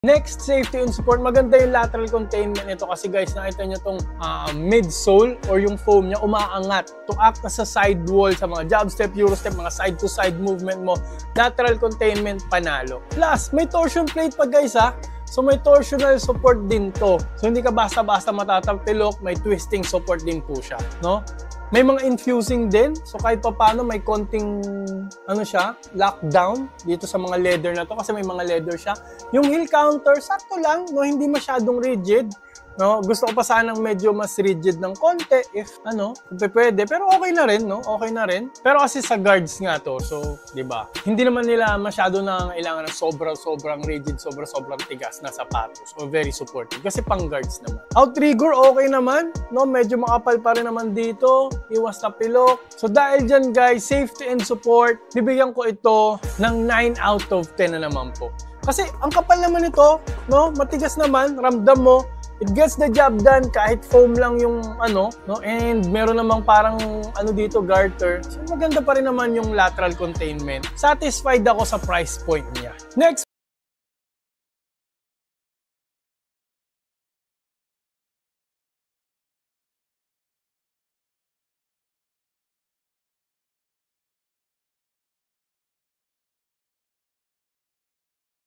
Next, safety and support. Maganda yung lateral containment nito kasi guys, nakita nyo tong midsole or yung foam niya umaangat to act as a side wall sa mga jab step, euro step, mga side to side movement mo. Lateral containment, panalo. Plus, may torsion plate pa guys ha. So may torsional support din to. So hindi ka basta-basta matatapilok, may twisting support din po siya, no? May mga infusing din. So kahit pa paano may konting lockdown dito sa mga leather na to kasi may mga leather siya. Yung heel counter sakto lang, no, hindi masyadong rigid. No, gusto ko pa sanang medyo mas rigid ng konti if kung pwede, pero okay na rin, no? Okay na rin. Pero kasi sa guards nga to, so 'di ba? Hindi naman nila masyado na kailangan ng sobrang rigid, sobrang tigas na sapatos o very supportive kasi pang guards naman. Outrigger okay naman, no? Medyo makapal pa rin naman dito, iwas na pilok. So dahil diyan guys, safety and support, bibigyan ko ito ng 9 out of 10 na naman po. Kasi ang kapal naman ito, no? Matigas naman, ramdam mo. It gets the job done kahit foam lang yung no? And meron namang parang dito garter. So maganda pa rin naman yung lateral containment. Satisfied ako sa price point niya. Next